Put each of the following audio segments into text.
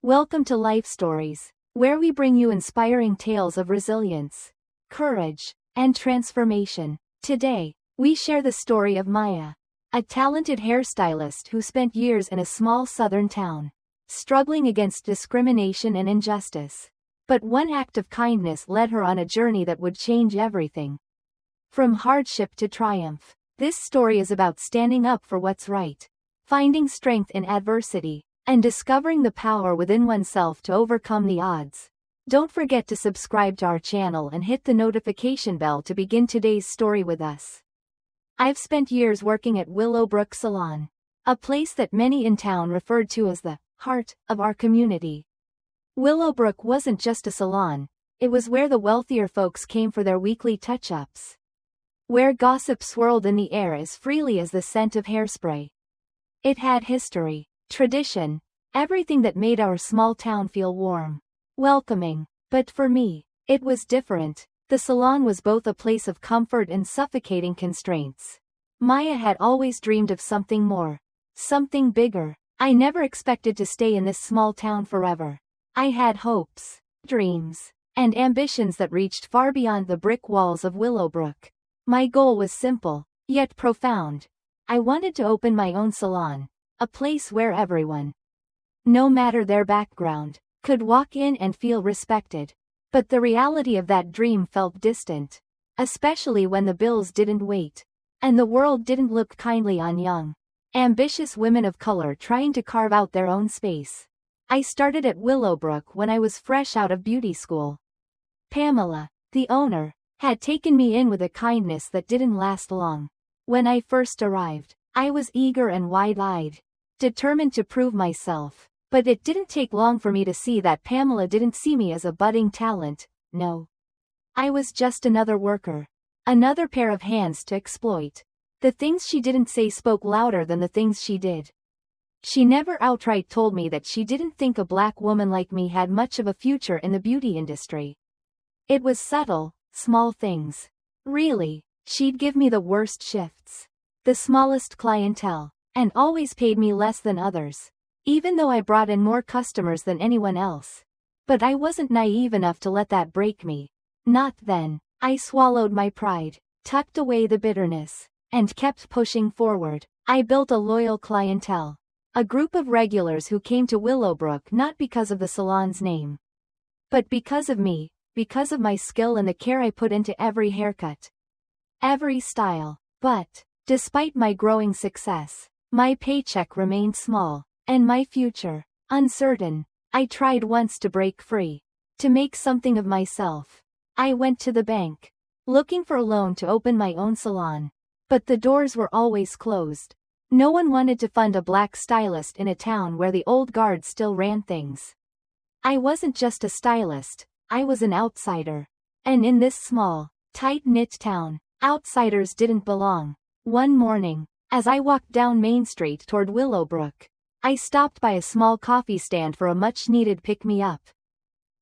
Welcome to Life Stories, where we bring you inspiring tales of resilience, courage, and transformation. Today, we share the story of Maya, a talented hairstylist who spent years in a small southern town, struggling against discrimination and injustice. But one act of kindness led her on a journey that would change everything. From hardship to triumph, this story is about standing up for what's right, finding strength in adversity, and discovering the power within oneself to overcome the odds. Don't forget to subscribe to our channel and hit the notification bell to begin today's story with us. I've spent years working at Willowbrook Salon, a place that many in town referred to as the heart of our community. Willowbrook wasn't just a salon, it was where the wealthier folks came for their weekly touch-ups. Where gossip swirled in the air as freely as the scent of hairspray. It had history, tradition, everything that made our small town feel warm, welcoming. But for me, it was different. The salon was both a place of comfort and suffocating constraints. Maya had always dreamed of something more, something bigger. I never expected to stay in this small town forever. I had hopes, dreams, and ambitions that reached far beyond the brick walls of Willowbrook. My goal was simple, yet profound. I wanted to open my own salon, a place where everyone, no matter their background, could walk in and feel respected. But the reality of that dream felt distant, especially when the bills didn't wait, and the world didn't look kindly on young, ambitious women of color trying to carve out their own space. I started at Willowbrook when I was fresh out of beauty school. Pamela, the owner, had taken me in with a kindness that didn't last long. When I first arrived, I was eager and wide-eyed, determined to prove myself. But it didn't take long for me to see that Pamela didn't see me as a budding talent. No. I was just another worker. Another pair of hands to exploit. The things she didn't say spoke louder than the things she did. She never outright told me that she didn't think a black woman like me had much of a future in the beauty industry. It was subtle, small things. Really, she'd give me the worst shifts, the smallest clientele, and always paid me less than others, even though I brought in more customers than anyone else. But I wasn't naive enough to let that break me. Not then. I swallowed my pride, tucked away the bitterness, and kept pushing forward. I built a loyal clientele. A group of regulars who came to Willowbrook not because of the salon's name, but because of me, because of my skill and the care I put into every haircut, every style. But, despite my growing success, my paycheck remained small, and my future, uncertain. I tried once to break free, to make something of myself. I went to the bank, looking for a loan to open my own salon. But the doors were always closed. No one wanted to fund a black stylist in a town where the old guard still ran things. I wasn't just a stylist, I was an outsider. And in this small, tight-knit town, outsiders didn't belong. One morning, as I walked down Main Street toward Willowbrook, I stopped by a small coffee stand for a much-needed pick-me-up.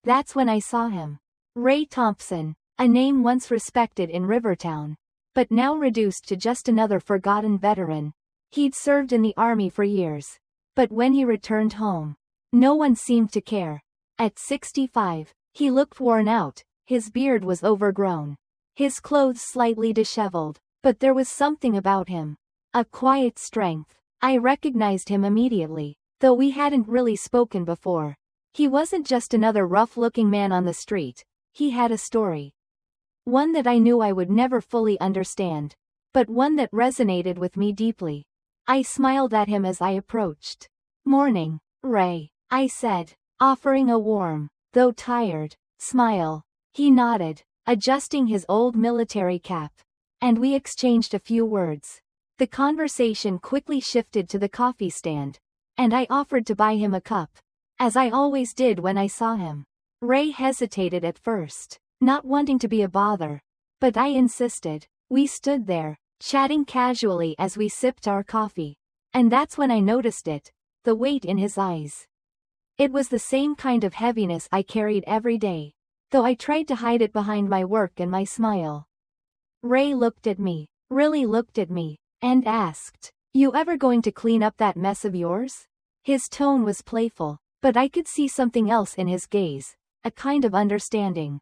That's when I saw him. Ray Thompson, a name once respected in Rivertown, but now reduced to just another forgotten veteran. He'd served in the army for years. But when he returned home, no one seemed to care. At 65, he looked worn out, his beard was overgrown, his clothes slightly disheveled, but there was something about him, a quiet strength. I recognized him immediately, though we hadn't really spoken before. He wasn't just another rough-looking man on the street, he had a story. One that I knew I would never fully understand, but one that resonated with me deeply. I smiled at him as I approached. "Morning, Ray," I said, offering a warm, though tired, smile. He nodded, adjusting his old military cap, and we exchanged a few words. The conversation quickly shifted to the coffee stand, and I offered to buy him a cup, as I always did when I saw him. Ray hesitated at first, not wanting to be a bother, but I insisted. We stood there, chatting casually as we sipped our coffee, and that's when I noticed it, the weight in his eyes. It was the same kind of heaviness I carried every day, though I tried to hide it behind my work and my smile. Ray looked at me, really looked at me, and asked, "You ever going to clean up that mess of yours?" His tone was playful, But I could see something else in his gaze, a kind of understanding.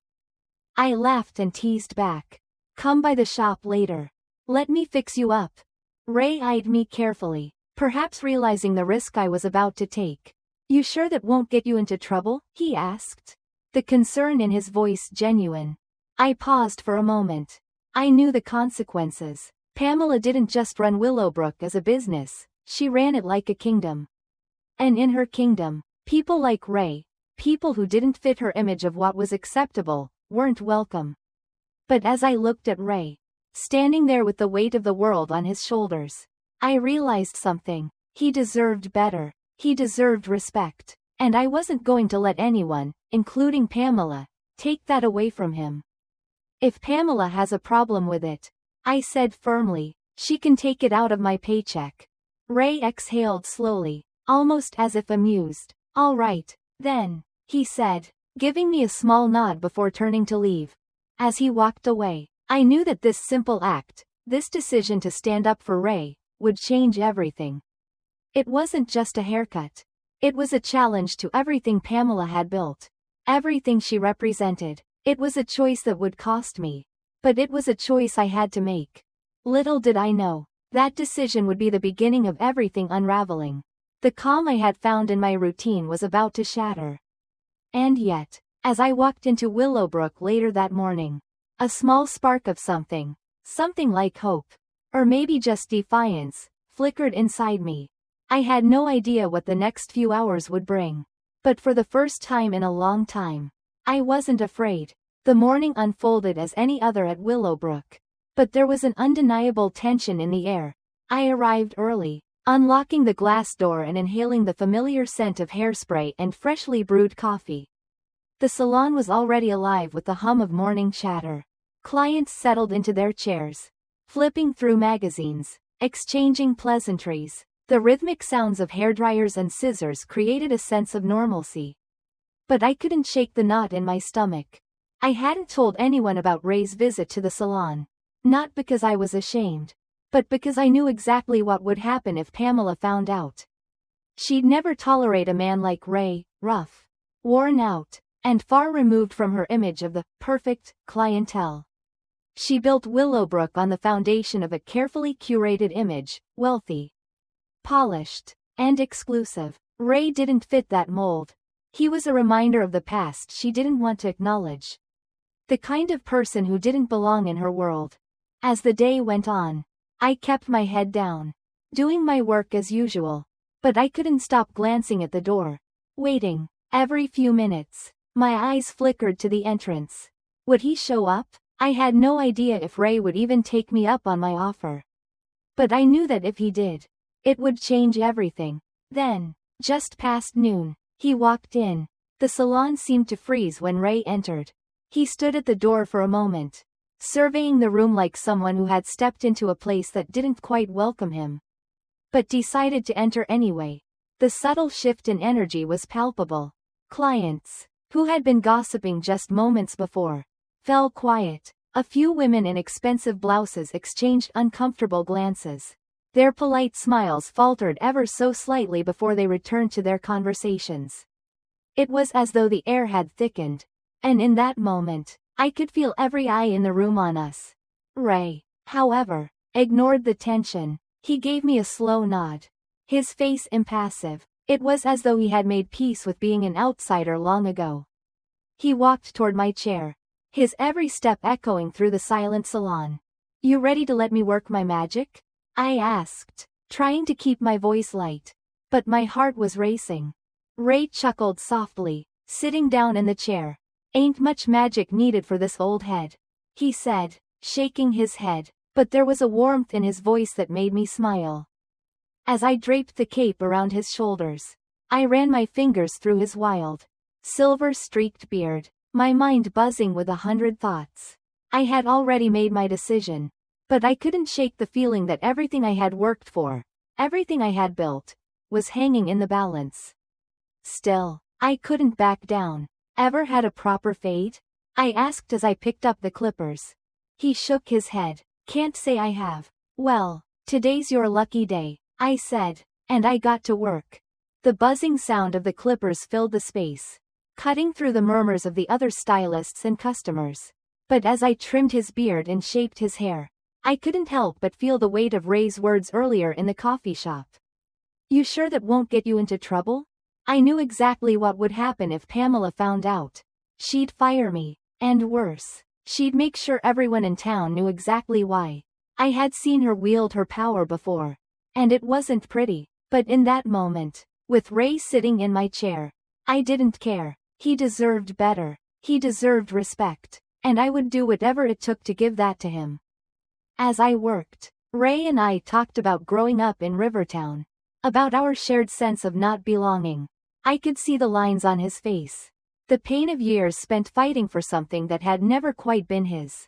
I laughed and teased back. Come by the shop later. Let me fix you up. Ray eyed me carefully, perhaps realizing the risk I was about to take. You sure that won't get you into trouble? He asked. The concern in his voice genuine. I paused for a moment. I knew the consequences. Pamela didn't just run Willowbrook as a business, she ran it like a kingdom. And in her kingdom, people like Ray, people who didn't fit her image of what was acceptable, weren't welcome. But as I looked at Ray, standing there with the weight of the world on his shoulders, I realized something. He deserved better. He deserved respect. And I wasn't going to let anyone, including Pamela, take that away from him. If Pamela has a problem with it, I said firmly, she can take it out of my paycheck. Ray exhaled slowly, almost as if amused. All right, then, he said, giving me a small nod before turning to leave. As he walked away, I knew that this simple act, this decision to stand up for Ray, would change everything. It wasn't just a haircut. It was a challenge to everything Pamela had built. Everything she represented. It was a choice that would cost me. But it was a choice I had to make. Little did I know, that decision would be the beginning of everything unraveling. The calm I had found in my routine was about to shatter. And yet, as I walked into Willowbrook later that morning, a small spark of something like hope, or maybe just defiance, flickered inside me. I had no idea what the next few hours would bring. But for the first time in a long time, I wasn't afraid. The morning unfolded as any other at Willowbrook. But there was an undeniable tension in the air. I arrived early, unlocking the glass door and inhaling the familiar scent of hairspray and freshly brewed coffee. The salon was already alive with the hum of morning chatter. Clients settled into their chairs, flipping through magazines, exchanging pleasantries. The rhythmic sounds of hairdryers and scissors created a sense of normalcy. But I couldn't shake the knot in my stomach. I hadn't told anyone about Ray's visit to the salon. Not because I was ashamed, but because I knew exactly what would happen if Pamela found out. She'd never tolerate a man like Ray, rough, worn out, and far removed from her image of the perfect clientele. She built Willowbrook on the foundation of a carefully curated image, wealthy, polished, and exclusive. Ray didn't fit that mold. He was a reminder of the past she didn't want to acknowledge. The kind of person who didn't belong in her world. As the day went on, I kept my head down, doing my work as usual. But I couldn't stop glancing at the door, waiting. Every few minutes, my eyes flickered to the entrance. Would he show up? I had no idea if Ray would even take me up on my offer. But I knew that if he did, it would change everything. Then, just past noon, he walked in. The salon seemed to freeze when Ray entered. He stood at the door for a moment, surveying the room like someone who had stepped into a place that didn't quite welcome him, but decided to enter anyway. The subtle shift in energy was palpable. Clients, who had been gossiping just moments before, fell quiet. A few women in expensive blouses exchanged uncomfortable glances. Their polite smiles faltered ever so slightly before they returned to their conversations. It was as though the air had thickened. And in that moment, I could feel every eye in the room on us. Ray, however, ignored the tension. He gave me a slow nod. His face impassive. It was as though he had made peace with being an outsider long ago. He walked toward my chair, his every step echoing through the silent salon. You ready to let me work my magic? I asked, trying to keep my voice light. But my heart was racing. Ray chuckled softly, sitting down in the chair. Ain't much magic needed for this old head, he said, shaking his head, but there was a warmth in his voice that made me smile. As I draped the cape around his shoulders, I ran my fingers through his wild, silver-streaked beard, my mind buzzing with 100 thoughts. I had already made my decision, but I couldn't shake the feeling that everything I had worked for, everything I had built, was hanging in the balance. Still, I couldn't back down. Ever had a proper fade? I asked as I picked up the clippers. He shook his head. Can't say I have. Well, today's your lucky day, I said, and I got to work. The buzzing sound of the clippers filled the space, cutting through the murmurs of the other stylists and customers. But as I trimmed his beard and shaped his hair, I couldn't help but feel the weight of Ray's words earlier in the coffee shop. "You sure that won't get you into trouble?" I knew exactly what would happen if Pamela found out. She'd fire me. And worse, she'd make sure everyone in town knew exactly why. I had seen her wield her power before, and it wasn't pretty. But in that moment, with Ray sitting in my chair, I didn't care. He deserved better. He deserved respect, and I would do whatever it took to give that to him. As I worked, Ray and I talked about growing up in Rivertown, about our shared sense of not belonging. I could see the lines on his face, the pain of years spent fighting for something that had never quite been his.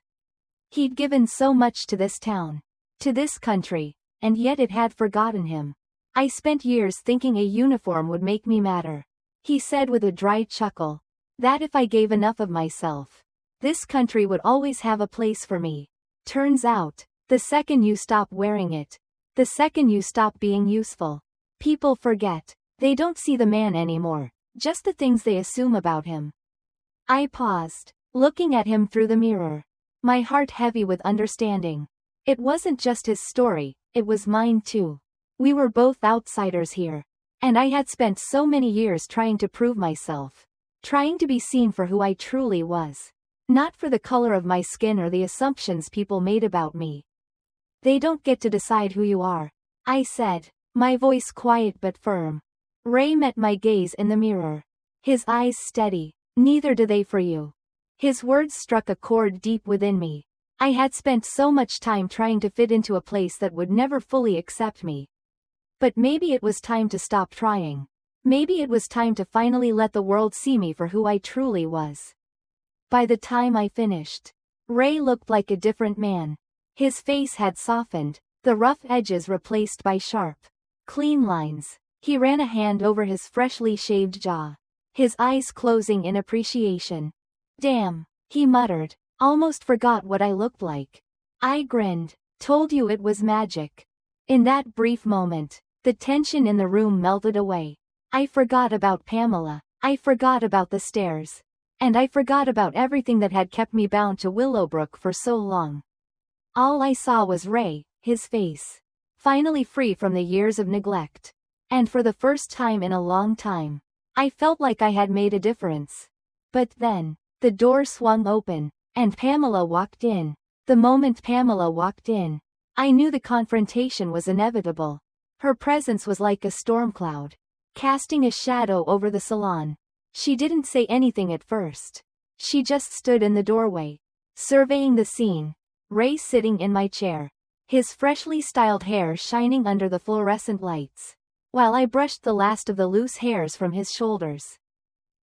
He'd given so much to this town, to this country, and yet it had forgotten him. "I spent years thinking a uniform would make me matter," he said with a dry chuckle. "That if I gave enough of myself, this country would always have a place for me. Turns out, the second you stop wearing it, the second you stop being useful, people forget. They don't see the man anymore, just the things they assume about him." I paused, looking at him through the mirror, my heart heavy with understanding. It wasn't just his story, it was mine too. We were both outsiders here, and I had spent so many years trying to prove myself, trying to be seen for who I truly was, not for the color of my skin or the assumptions people made about me. "They don't get to decide who you are," I said, my voice quiet but firm. Ray met my gaze in the mirror, his eyes steady. "Neither do they for you." His words struck a chord deep within me. I had spent so much time trying to fit into a place that would never fully accept me. But maybe it was time to stop trying. Maybe it was time to finally let the world see me for who I truly was. By the time I finished, Ray looked like a different man. His face had softened, the rough edges replaced by sharp, clean lines. He ran a hand over his freshly shaved jaw, his eyes closing in appreciation. "Damn," he muttered, "almost forgot what I looked like." I grinned. "Told you it was magic." In that brief moment, the tension in the room melted away. I forgot about Pamela, I forgot about the stairs, and I forgot about everything that had kept me bound to Willowbrook for so long. All I saw was Ray, his face, finally free from the years of neglect. And for the first time in a long time, I felt like I had made a difference. But then, the door swung open, and Pamela walked in. The moment Pamela walked in, I knew the confrontation was inevitable. Her presence was like a storm cloud, casting a shadow over the salon. She didn't say anything at first. She just stood in the doorway, surveying the scene. Ray sitting in my chair, his freshly styled hair shining under the fluorescent lights, while I brushed the last of the loose hairs from his shoulders.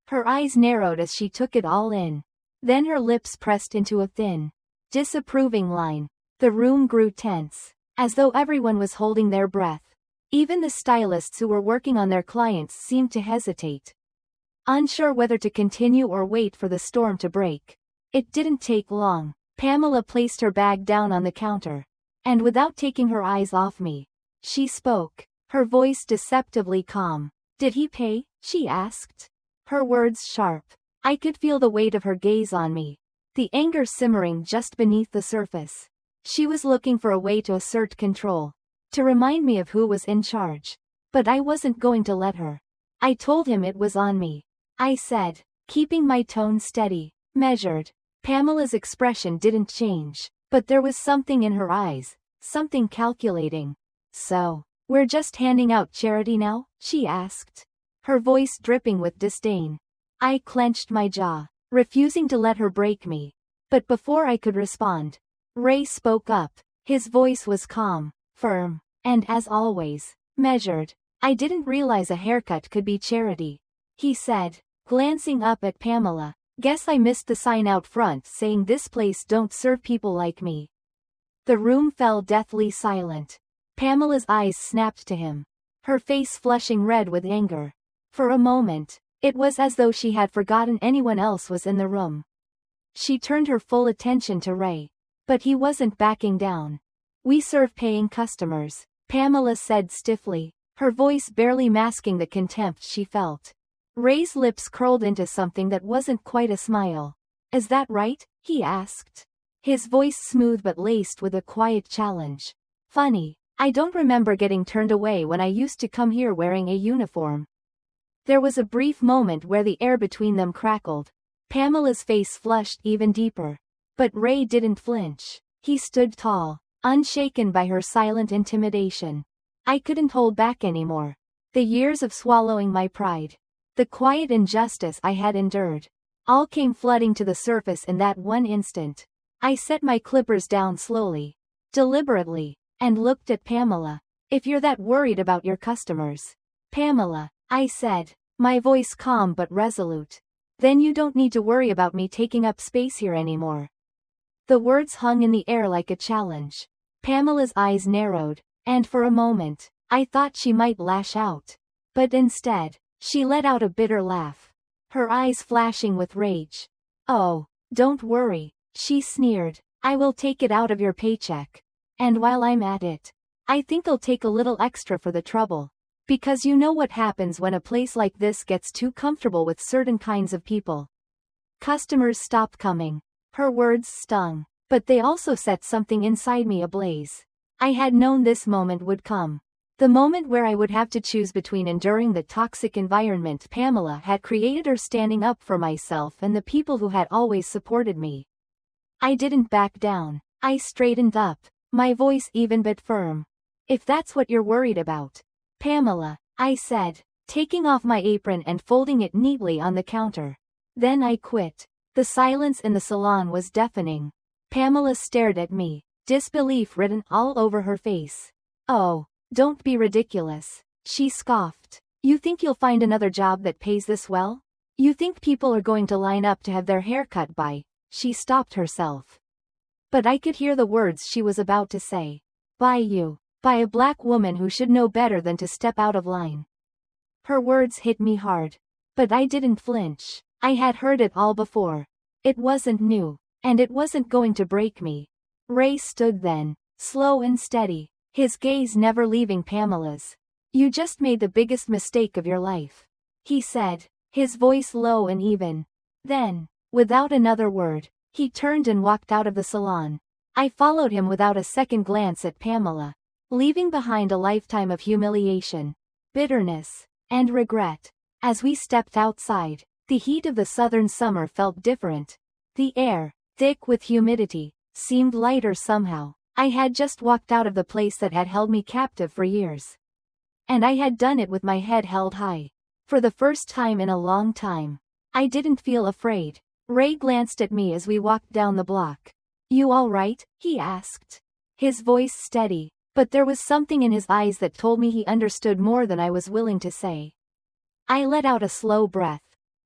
Her eyes narrowed as she took it all in. Then her lips pressed into a thin, disapproving line. The room grew tense, as though everyone was holding their breath. Even the stylists who were working on their clients seemed to hesitate, unsure whether to continue or wait for the storm to break. It didn't take long. Pamela placed her bag down on the counter, and without taking her eyes off me, she spoke, her voice deceptively calm. "Did he pay?" she asked, her words sharp. I could feel the weight of her gaze on me, the anger simmering just beneath the surface. She was looking for a way to assert control, to remind me of who was in charge. But I wasn't going to let her. I told him it was on me, I said, keeping my tone steady, measured. Pamela's expression didn't change, but there was something in her eyes, something calculating. "So, we're just handing out charity now?" she asked, her voice dripping with disdain. I clenched my jaw, refusing to let her break me. But before I could respond, Ray spoke up. His voice was calm, firm, and as always, measured. "I didn't realize a haircut could be charity," he said, glancing up at Pamela. "Guess I missed the sign out front saying this place don't serve people like me." The room fell deathly silent. Pamela's eyes snapped to him, her face flushing red with anger. For a moment, it was as though she had forgotten anyone else was in the room. She turned her full attention to Ray. But he wasn't backing down. "We serve paying customers," Pamela said stiffly. her voice barely masking the contempt she felt. Ray's lips curled into something that wasn't quite a smile. Is that right? He asked. His voice smooth but laced with a quiet challenge. Funny, I don't remember getting turned away when I used to come here wearing a uniform. There was a brief moment where the air between them crackled. Pamela's face flushed even deeper. But Ray didn't flinch. He stood tall, unshaken by her silent intimidation. I couldn't hold back anymore. The years of swallowing my pride, the quiet injustice I had endured, all came flooding to the surface in that one instant. I set my clippers down slowly, deliberately, and looked at Pamela. If you're that worried about your customers, Pamela, I said, my voice calm but resolute, then you don't need to worry about me taking up space here anymore. The words hung in the air like a challenge. Pamela's eyes narrowed, and for a moment, I thought she might lash out. But instead, she let out a bitter laugh, her eyes flashing with rage. Oh, don't worry, she sneered. I will take it out of your paycheck. And while I'm at it, I think I'll take a little extra for the trouble. Because you know what happens when a place like this gets too comfortable with certain kinds of people. Customers stop coming. Her words stung, but they also set something inside me ablaze. I had known this moment would come. The moment where I would have to choose between enduring the toxic environment Pamela had created or standing up for myself and the people who had always supported me. I didn't back down. I straightened up, my voice even but firm. If that's what you're worried about, Pamela, I said, taking off my apron and folding it neatly on the counter. Then I quit. The silence in the salon was deafening. Pamela stared at me, disbelief written all over her face. Oh, don't be ridiculous, she scoffed. You think you'll find another job that pays this well? You think people are going to line up to have their hair cut by? She stopped herself. But I could hear the words she was about to say. By you. By a black woman who should know better than to step out of line. Her words hit me hard. But I didn't flinch. I had heard it all before. It wasn't new, and it wasn't going to break me. Ray stood then, slow and steady, his gaze never leaving Pamela's. You just made the biggest mistake of your life, he said, his voice low and even. Then, without another word, he turned and walked out of the salon. I followed him without a second glance at Pamela, leaving behind a lifetime of humiliation, bitterness, and regret. As we stepped outside, the heat of the southern summer felt different. The air, thick with humidity, seemed lighter somehow. I had just walked out of the place that had held me captive for years. And I had done it with my head held high. For the first time in a long time. I didn't feel afraid. Ray glanced at me as we walked down the block. You all right? He asked. His voice steady, but there was something in his eyes that told me he understood more than I was willing to say. I let out a slow breath,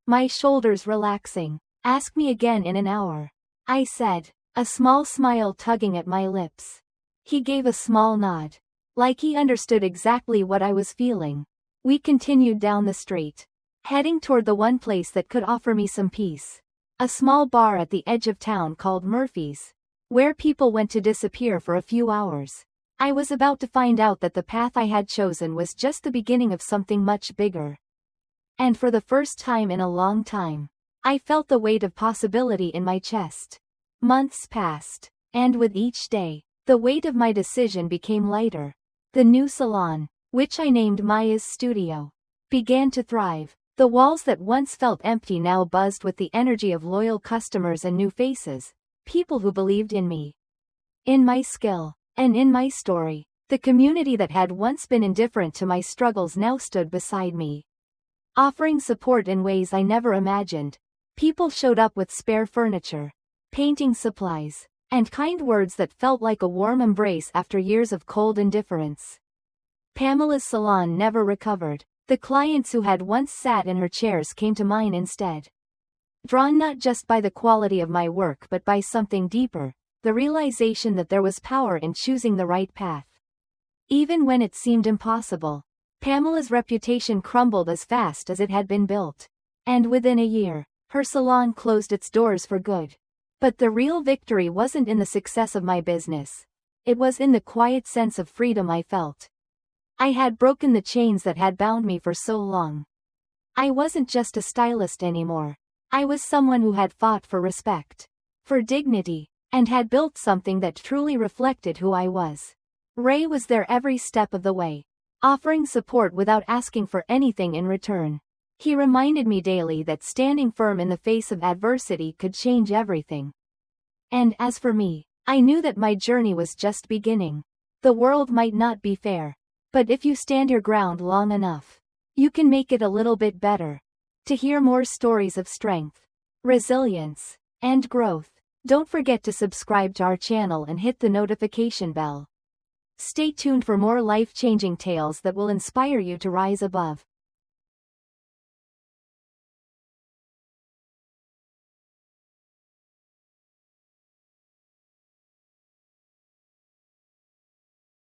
my shoulders relaxing. Ask me again in an hour, I said, a small smile tugging at my lips. He gave a small nod, like he understood exactly what I was feeling. We continued down the street, heading toward the one place that could offer me some peace. A small bar at the edge of town called Murphy's, where people went to disappear for a few hours. I was about to find out that the path I had chosen was just the beginning of something much bigger. And for the first time in a long time, I felt the weight of possibility in my chest. Months passed, and with each day, the weight of my decision became lighter. The new salon, which I named Maya's Studio, began to thrive. The walls that once felt empty now buzzed with the energy of loyal customers and new faces, people who believed in me, in my skill, and in my story. The community that had once been indifferent to my struggles now stood beside me, offering support in ways I never imagined. People showed up with spare furniture, painting supplies, and kind words that felt like a warm embrace after years of cold indifference. Pamela's salon never recovered. The clients who had once sat in her chairs came to mine instead. Drawn not just by the quality of my work but by something deeper, the realization that there was power in choosing the right path. Even when it seemed impossible, Pamela's reputation crumbled as fast as it had been built. And within a year, her salon closed its doors for good. But the real victory wasn't in the success of my business. It was in the quiet sense of freedom I felt. I had broken the chains that had bound me for so long. I wasn't just a stylist anymore. I was someone who had fought for respect, for dignity, and had built something that truly reflected who I was. Ray was there every step of the way, offering support without asking for anything in return. He reminded me daily that standing firm in the face of adversity could change everything. And as for me, I knew that my journey was just beginning. The world might not be fair, but if you stand your ground long enough, you can make it a little bit better. To hear more stories of strength, resilience, and growth, don't forget to subscribe to our channel and hit the notification bell. Stay tuned for more life-changing tales that will inspire you to rise above.